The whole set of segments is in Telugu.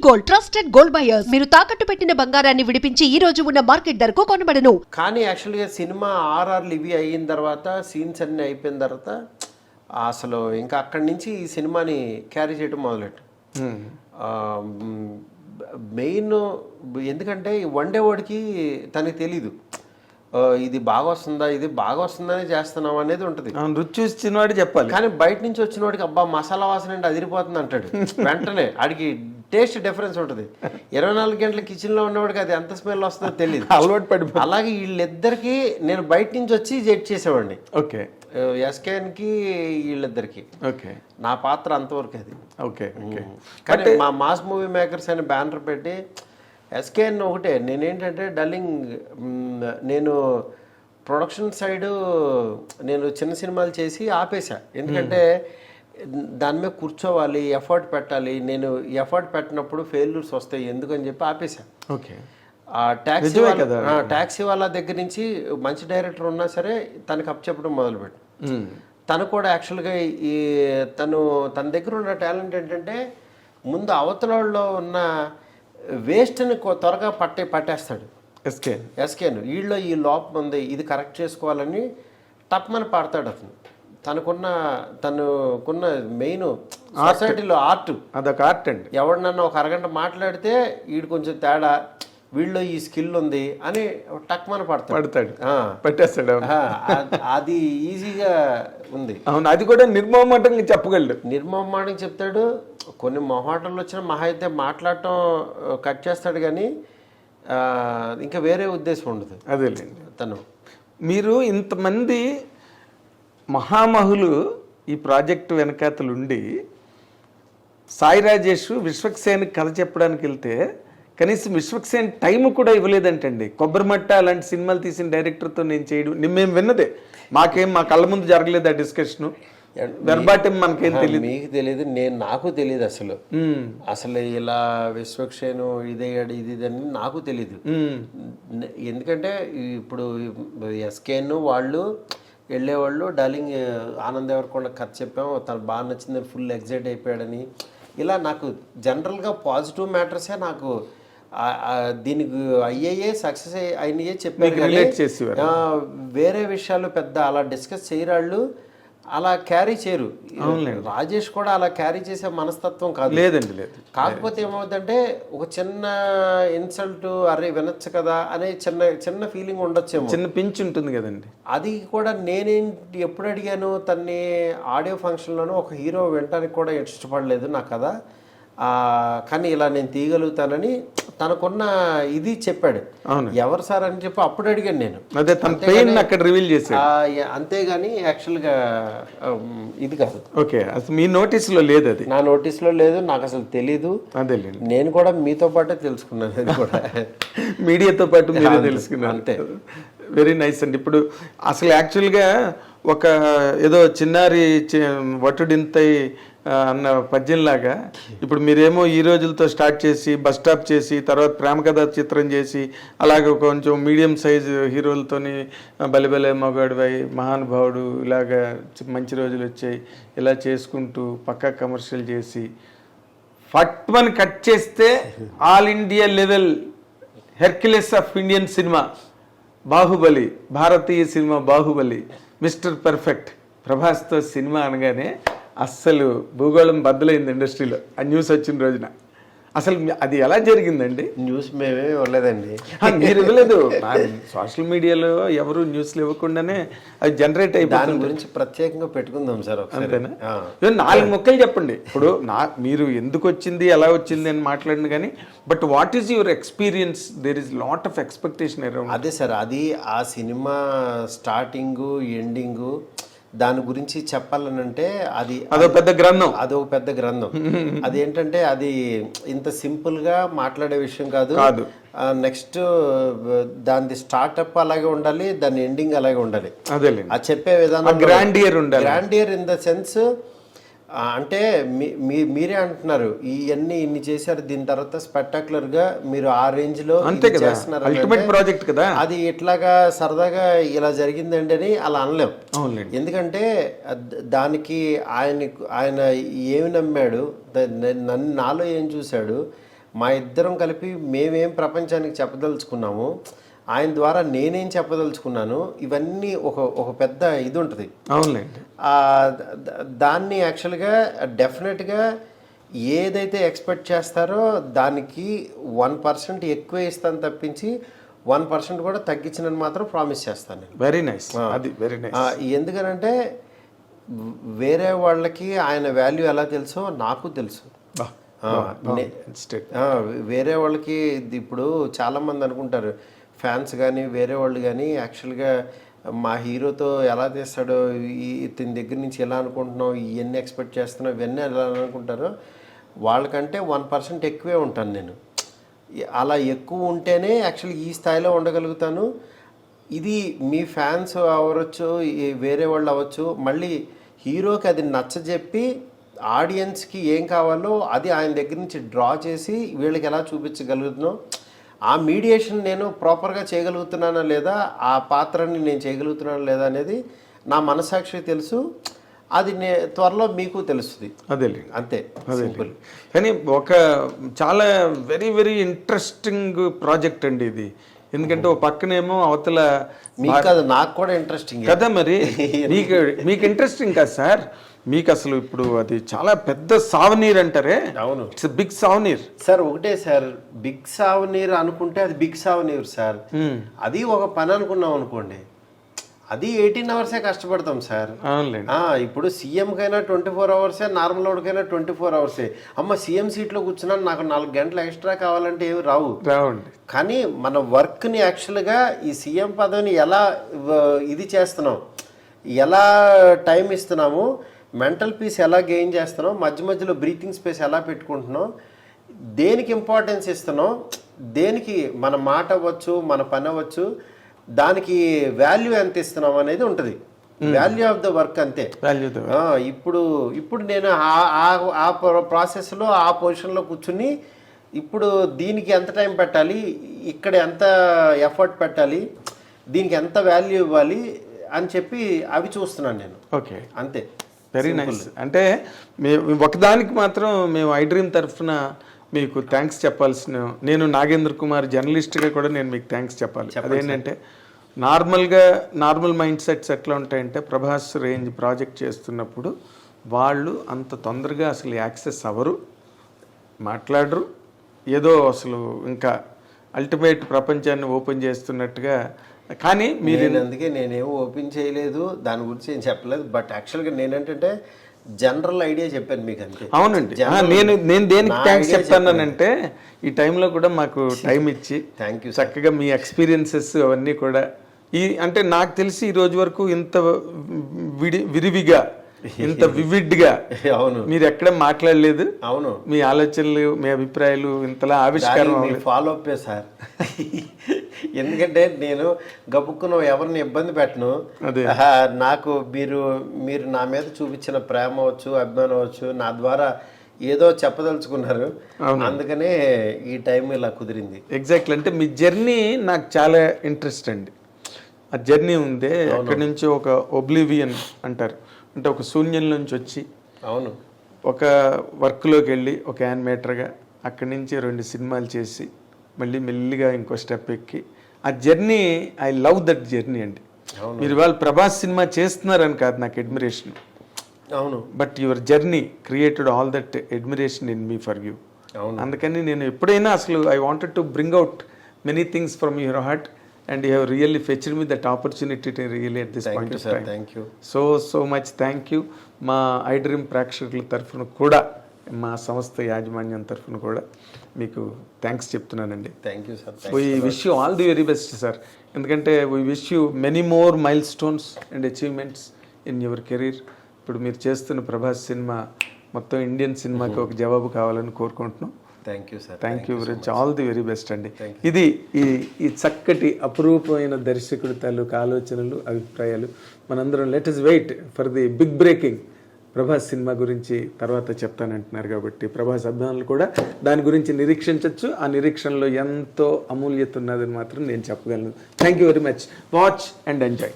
Gold, trusted gold buyers. మీరు తాకట్టు పెట్టిన బంగారాన్ని విడిపించి ఈ రోజు ఉన్న మార్కెట్ ధరకు కొనబడను. కానీ యాక్చువల్గా సినిమా ఆర్ఆర్లు ఇవి అయిన తర్వాత, సీన్స్ అన్నీ అయిపోయిన తర్వాత అసలు ఇంకా అక్కడి నుంచి ఈ సినిమాని క్యారీ చేయడం మొదలెట్టు. మెయిన్ ఎందుకంటే వండేవాడికి తనకి తెలీదు ఇది బాగా వస్తుందా, ఇది బాగా వస్తుందని చేస్తున్నాం అనేది ఉంటుంది. రుచి చూసినవాడు చెప్పాలి. కానీ బయట నుంచి వచ్చిన వాడికి అబ్బా మసాలా వాసన అంటే అదిరిపోతుంది అంటాడు. వెంటనే ఆడికి టేస్ట్ డిఫరెన్స్ ఉంటుంది. 24 గంటల కిచెన్లో ఉన్నవాడికి అది ఎంత స్మెల్ వస్తుందో తెలియదు, అలవాటు పడిపో. అలాగే వీళ్ళిద్దరికి నేను బయట నుంచి వచ్చి జడ్జ్ చేసేవాడిని. ఓకే, ఎస్కేఎన్కి వీళ్ళిద్దరికి ఓకే, నా పాత్ర అంతవరకు అది. ఓకే, కానీ మా మాస్ మూవీ మేకర్స్ అని బ్యానర్ పెట్టి ఎస్కేఎన్ ఒకటే. నేనేంటంటే డల్లింగ్, నేను ప్రొడక్షన్ సైడు నేను చిన్న సినిమాలు చేసి ఆపేసా. ఎందుకంటే దాని మీద కూర్చోవాలి, ఎఫర్ట్ పెట్టాలి. నేను ఎఫర్ట్ పెట్టినప్పుడు ఫెయిల్యూర్స్ వస్తాయి ఎందుకని చెప్పి ఆపేసా. ఓకే, ట్యాక్సీ వాళ్ళ దగ్గర నుంచి మంచి డైరెక్టర్ ఉన్నా సరే తనకు అప్ చెప్పడం మొదలుపెట్టు. తను కూడా యాక్చువల్గా ఈ తన దగ్గర ఉన్న టాలెంట్ ఏంటంటే ముందు అవతలలో ఉన్న వేస్ట్ని త్వరగా పట్టేస్తాడు. ఎస్కేను వీళ్ళలో ఈ లోపం ఉంది, ఇది కరెక్ట్ చేసుకోవాలని టప్మని పాడతాడు అతను. తనకున్న మెయిన్ సొసైటీలో ఆర్ట్, అదొక ఆర్ట్ అండి. ఎవరినన్నా ఒక అరగంట మాట్లాడితే వీడు కొంచెం తేడా, వీళ్ళు ఈ స్కిల్ ఉంది అని టక్మని పడతాడు, పెట్టేస్తాడు. అది ఈజీగా ఉంది. అవును, అది కూడా నిర్మోహమాటంగా చెప్పగలడు. నిర్మోహమాటంగా చెప్తాడు. కొన్ని మొహాటంలో వచ్చిన మహా అయితే మాట్లాడటం కట్ చేస్తాడు, కానీ ఇంకా వేరే ఉద్దేశం ఉండదు. అదేలేండి. తను మీరు ఇంతమంది మహామహులు ఈ ప్రాజెక్టు వెనకాతలుండి సాయి రాజేష్ విశ్వక్సేన్ కథ చెప్పడానికి వెళ్తే కనీసం విశ్వక్సేన్ టైం కూడా ఇవ్వలేదంటండి. కొబ్బరిమట్ట అలాంటి సినిమాలు తీసిన డైరెక్టర్తో నేను చేయడం మేము విన్నదే. మా కళ్ళ ముందు జరగలేదు ఆ డిస్కషను. వెర్బాటిం మనకేం తెలియదు, మీకు తెలియదు, నాకు తెలియదు అసలు ఇలా విశ్వక్సేను ఇదయ్యాడు ఇది అని నాకు తెలీదు. ఎందుకంటే ఇప్పుడు ఎస్కేను వాళ్ళు వెళ్ళేవాళ్ళు డార్లింగ్ ఆనంద్ దేవరకొండ కథ చెప్పాము, తను బాగా నచ్చిందని ఫుల్ ఎగ్జైట్ అయిపోయాడని. ఇలా నాకు జనరల్గా పాజిటివ్ మ్యాటర్సే నాకు దీనికి అయ్యే సక్సెస్ అయినయే చెప్పారు. వేరే విషయాలు పెద్ద అలా డిస్కస్ చేయరాళ్ళు, అలా క్యారీ చేయరు. రాజేష్ కూడా అలా క్యారీ చేసే మనస్తత్వం కాదు. లేదండి, లేదు. కాకపోతే ఏమవుతుందంటే ఒక చిన్న ఇన్సల్ట్, అరే వినొచ్చు కదా అనే చిన్న ఫీలింగ్ ఉండొచ్చేమో, చిన్న పించ్ ఉంటుంది కదండి. అది కూడా నేనేంటి ఎప్పుడు అడిగాను తన్ని ఆడియో ఫంక్షన్లోనూ ఒక హీరో వినటానికి కూడా ఇష్టపడలేదు నా కదా, కానీ ఇలా నేను తీయగలుగుతానని తనకున్న ఇది చెప్పాడు. ఎవరు సార్ అని చెప్పి అప్పుడు అడిగాను నేను. అంతేగాని యాక్చువల్గా ఇది కాదు. ఓకే, అసలు మీ నోటీస్లో లేదు, అది నా నోటీస్లో లేదు, నాకు అసలు తెలీదు. నేను కూడా మీతో పాటే తెలుసుకున్నాను, అది కూడా మీడియాతో పాటు తెలుసుకున్నాను. అంతే. వెరీ నైస్ అండి. ఇప్పుడు అసలు యాక్చువల్గా ఒక ఏదో చిన్నారి వటుడింతై అన్న పద్యంలాగా ఇప్పుడు మీరేమో ఈ రోజులతో స్టార్ట్ చేసి బస్ స్టాప్ చేసి తర్వాత ప్రేమ కథ చిత్రం చేసి అలాగే కొంచెం మీడియం సైజు హీరోలతోని బలిబలే మగాడివై మహానుభావుడు ఇలాగా మంచి రోజులు వచ్చాయి ఇలా చేసుకుంటూ పక్కా కమర్షియల్ చేసి ఫట్మని కట్ చేస్తే all India level Hercules of Indian cinema Baahubali, భారతీయ సినిమా బాహుబలి, మిస్టర్ పర్ఫెక్ట్ ప్రభాస్తో సినిమా అనగానే అస్సలు భూగోళం బద్దలైంది ఇండస్ట్రీలో ఆ న్యూస్ వచ్చిన రోజున. అసలు అది ఎలా జరిగిందండి? న్యూస్ మేమే ఇవ్వలేదండి. మీరు ఇవ్వలేదు, సోషల్ మీడియాలో ఎవరు న్యూస్లు ఇవ్వకుండానే అది జనరేట్ అయిపోయింది. దాని గురించి ప్రత్యేకంగా పెట్టుకుందాం సార్. అంతేనా? 4 ముక్కలు చెప్పండి. ఇప్పుడు మీరు ఎందుకు వచ్చింది ఎలా వచ్చింది అని మాట్లాడింది, కానీ but what is your experience? There is lot of expectation around. అదే సార్, అది ఆ సినిమా స్టార్టింగు ఎండింగు దాని గురించి చెప్పాలనంటే అదొక పెద్ద గ్రంథం. అదేంటంటే అది ఇంత సింపుల్గా మాట్లాడే విషయం కాదు. నెక్స్ట్ దాని స్టార్ట్అప్ అలాగే ఉండాలి, దాని ఎండింగ్ అలాగే ఉండాలి. అది చెప్పే విధానం గ్రాండియర్ ఇన్ ద సెన్స్ అంటే మీరే అంటున్నారు ఇన్ని చేశారు, దీని తర్వాత స్పెక్టాక్యులర్ గా మీరు ఆ రేంజ్ లో చేస్తున్నారు. అల్టిమేట్ ప్రాజెక్ట్ కదా అది. ఇట్లాగా సరదాగా ఇలా జరిగిందండి అని అలా అనలేం. ఎందుకంటే దానికి ఆయన ఏమి నమ్మాడు, నాలో ఏం చూశాడు, మా ఇద్దరం కలిపి మేమేం ప్రపంచానికి చెప్పదలుచుకున్నాము, ఆయన ద్వారా నేనేం చెప్పదలుచుకున్నాను, ఇవన్నీ ఒక పెద్ద ఇది ఉంటుంది. అవునులేండి. దాన్ని యాక్చువల్గా డెఫినెట్గా ఏదైతే ఎక్స్పెక్ట్ చేస్తారో దానికి 1% ఎక్కువ ఇస్తాను తప్పించి 1% కూడా తగ్గించినని మాత్రం ప్రామిస్ చేస్తాను నేను. వెరీ నైస్, అది వెరీ నైస్. ఎందుకనంటే వేరే వాళ్ళకి ఆయన వాల్యూ ఎలా తెలుసో నాకు తెలుసు. వేరే వాళ్ళకి ఇప్పుడు చాలామంది అనుకుంటారు, ఫ్యాన్స్ కానీ వేరే వాళ్ళు కానీ యాక్చువల్గా మా హీరోతో ఎలా తీస్తాడో, ఇతని దగ్గర నుంచి ఎలా అనుకుంటున్నావు, ఇవన్నీ ఎక్స్పెక్ట్ చేస్తున్నావు, ఇవన్నీ ఎలా అనుకుంటారో వాళ్ళకంటే 1% ఎక్కువే ఉంటాను నేను. అలా ఎక్కువ ఉంటేనే యాక్చువల్లీ ఈ స్థాయిలో ఉండగలుగుతాను. ఇది మీ ఫ్యాన్స్ అవ్వచ్చు, వేరే వాళ్ళు అవ్వచ్చు, మళ్ళీ హీరోకి అది నచ్చజెప్పి ఆడియన్స్కి ఏం కావాలో అది ఆయన దగ్గర నుంచి డ్రా చేసి వీళ్ళకి ఎలా చూపించగలుగుతున్నాం, ఆ మీడియేషన్ నేను ప్రాపర్గా చేయగలుగుతున్నానా లేదా, ఆ పాత్రని నేను చేయగలుగుతున్నానా లేదా అనేది నా మనసాక్షికి తెలుసు. అది త్వరలో మీకు తెలుస్తుంది. అదే అంతే, సింపుల్. కానీ ఒక చాలా వెరీ వెరీ ఇంట్రెస్టింగ్ ప్రాజెక్ట్ అండి ఇది. ఎందుకంటే ఒక పక్కనేమో అవతల మీకు కాదు, నాకు కూడా ఇంట్రెస్టింగ్ కదా. మరి మీకు ఇంట్రెస్టింగ్ కాదు సార్, మీకు అసలు ఇప్పుడు అది చాలా పెద్ద సావనీర్ అంటారే. అవును, ఇట్స్ బిగ్ సావనీర్ సార్. ఒకటే సార్, బిగ్ సావనీర్ అనుకుంటే అది బిగ్ సావనీర్ సార్. అది ఒక పని అనుకున్నాం అనుకోండి, అది 18 అవర్సే కష్టపడతాం సార్. ఇప్పుడు సీఎం కైనా 24 అవర్సే, నార్మల్ వాడికైనా 24 అవర్సే. అమ్మ సీఎం సీట్లో కూర్చున్నాను, నాకు 4 గంటలు ఎక్స్ట్రా కావాలంటే ఏమి రావండి. కానీ మన వర్క్ని యాక్చువల్గా ఈ సీఎం పదవిని ఎలా ఇది చేస్తున్నాం, ఎలా టైం ఇస్తున్నాము, మెంటల్ పీస్ ఎలా గెయిన్ చేస్తున్నాం, మధ్య మధ్యలో బ్రీతింగ్ స్పేస్ ఎలా పెట్టుకుంటున్నాం, దేనికి ఇంపార్టెన్స్ ఇస్తున్నాం, దేనికి మన మాట అవ్వచ్చు, మన పని అవ్వచ్చు, దానికి వాల్యూ ఎంత ఇస్తున్నాం అనేది ఉంటుంది. వాల్యూ ఆఫ్ ద వర్క్ అంతే. ఇప్పుడు నేను ఆ ప్రాసెస్లో ఆ పొజిషన్లో కూర్చుని ఇప్పుడు దీనికి ఎంత టైం పెట్టాలి, ఇక్కడ ఎంత ఎఫర్ట్ పెట్టాలి, దీనికి ఎంత వాల్యూ ఇవ్వాలి అని చెప్పి అవి చూస్తున్నాను నేను. ఓకే, అంతే. Very nice. అంటే ఒకదానికి మాత్రం మేము ఐ డ్రీమ్ తరఫున మీకు థ్యాంక్స్ చెప్పాల్సిన, నేను నాగేంద్ర కుమార్ జర్నలిస్ట్గా కూడా నేను మీకు థ్యాంక్స్ చెప్పాలి. అదేంటంటే నార్మల్ మైండ్ సెట్స్ ఎట్లా ఉంటాయంటే, ప్రభాస్ రేంజ్ ప్రాజెక్ట్ చేస్తున్నప్పుడు వాళ్ళు అంత తొందరగా అసలు యాక్సెస్ అవ్వరు, మాట్లాడరు, ఏదో అసలు ఇంకా అల్టిమేట్ ప్రపంచాన్ని ఓపెన్ చేస్తున్నట్టుగా. కానీ మీరు అందుకే నేనేమో ఓపెన్ చేయలేదు, దాని గురించి ఏం చెప్పలేదు. బట్ యాక్చువల్గా నేనేంటంటే జనరల్ ఐడియా చెప్పాను మీకు అంతే. అవునండి, నేను దేనికి థ్యాంక్స్ చెప్తానంటే ఈ టైంలో కూడా మాకు టైం ఇచ్చి థ్యాంక్ యూ చక్కగా మీ ఎక్స్పీరియన్సెస్ అవన్నీ కూడా అంటే నాకు తెలిసి ఈ రోజు వరకు ఇంత విరివిగా, ఇంత వివిడ్గా అవును మీరు ఎక్కడ మాట్లాడలేదు. అవును, మీ ఆలోచనలు, మీ అభిప్రాయాలు ఇంతలా ఆవిష్కారం ఫాలో అప్ సార్. ఎందుకంటే నేను గబుక్కున ఎవరిని ఇబ్బంది పెట్టను. నాకు మీరు నా మీద చూపించిన ప్రేమ అవచ్చు, అభిమానం అవచ్చు, నా ద్వారా ఏదో చెప్పదలుచుకున్నారు, అందుకనే ఈ టైం ఇలా కుదిరింది. ఎగ్జాక్ట్లీ. అంటే మీ జర్నీ నాకు చాలా ఇంట్రెస్ట్ అండి. ఆ జర్నీ ఉందే, అక్కడి నుంచి ఒక ఒబ్లివియన్ అంటారు, అంటే ఒక శూన్యం నుంచి వచ్చి అవును ఒక వర్క్లోకి వెళ్ళి ఒక యానిమేటర్గా, అక్కడి నుంచి 2 సినిమాలు చేసి మళ్ళీ మెల్లిగా ఇంకో స్టెప్ ఎక్కి ఆ journey, I love that journey అండి. మీరు వాళ్ళు ప్రభాస్ సినిమా చేస్తున్నారని కాదు నాకు అడ్మిరేషన్, అవును, but your journey created all that admiration in me for you. అందుకని నేను ఎప్పుడైనా అసలు I wanted to bring out many things from your heart and you have really fetched me that opportunity to really at this point of time. Thank you so much. Thank you. మా ఐ డ్రీమ్ ప్రేక్షకుల తరఫున కూడా, మా సంస్థ యాజమాన్యం తరఫున కూడా మీకు థ్యాంక్స్ చెప్తున్నానండి. Thank you sir. We wish you all the very best sir. ఎందుకంటే we wish you many more milestones and achievements in your career. ఇప్పుడు మీరు చేస్తున్న ప్రభాస్ సినిమా మొత్తం ఇండియన్ సినిమాకి ఒక జవాబు కావాలని కోరుకుంటున్నాం. Thank you sir. Thank you very much. All the very best అండి. ఇది ఈ చక్కటి అపురూపమైన దర్శకుడి తాలూకు ఆలోచనలు, అభిప్రాయాలు. మనందరం let us wait for the big breaking. Prabhas cinema గురించి తర్వాత చెప్తానంటున్నారు కాబట్టి ప్రభాస్ అభిమానులు కూడా దాని గురించి నిరీక్షించవచ్చు. ఆ నిరీక్షణలో ఎంతో అమూల్యత ఉన్నదని మాత్రం నేను చెప్పగలను. Thank you very much. Watch and enjoy.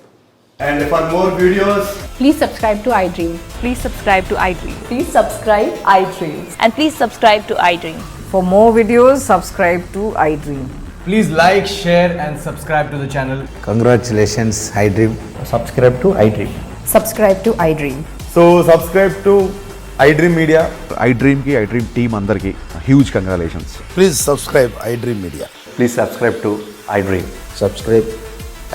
And for more videos, please subscribe to iDream. Please subscribe to iDream. Please subscribe iDream. And please subscribe to iDream. For more videos, subscribe to iDream. Please like, share, and subscribe to the channel. Congratulations, iDream. Subscribe to iDream. Subscribe to iDream. So subscribe to iDream Media. iDream ki iDream team అందరికి huge congratulations. Please subscribe iDream Media. Please subscribe to iDream. Subscribe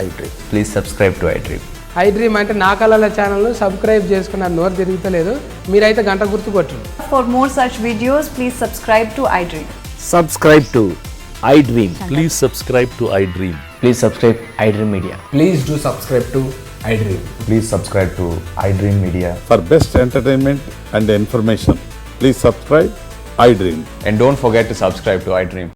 iDream. Please subscribe to iDream. iDream అంటే నా కళల ఛానల్ సబ్స్క్రైబ్ చేసుకున్న నోరు తిరుగుతలేదు, మీరైతే గంట గుర్తు కొట్టండి. For more such videos, please subscribe to iDream. Subscribe to iDream. Please subscribe to iDream. Please subscribe iDream Media. Please do subscribe to iDream. Please subscribe to iDream Media. For best entertainment and information, please subscribe iDream. And don't forget to subscribe to iDream.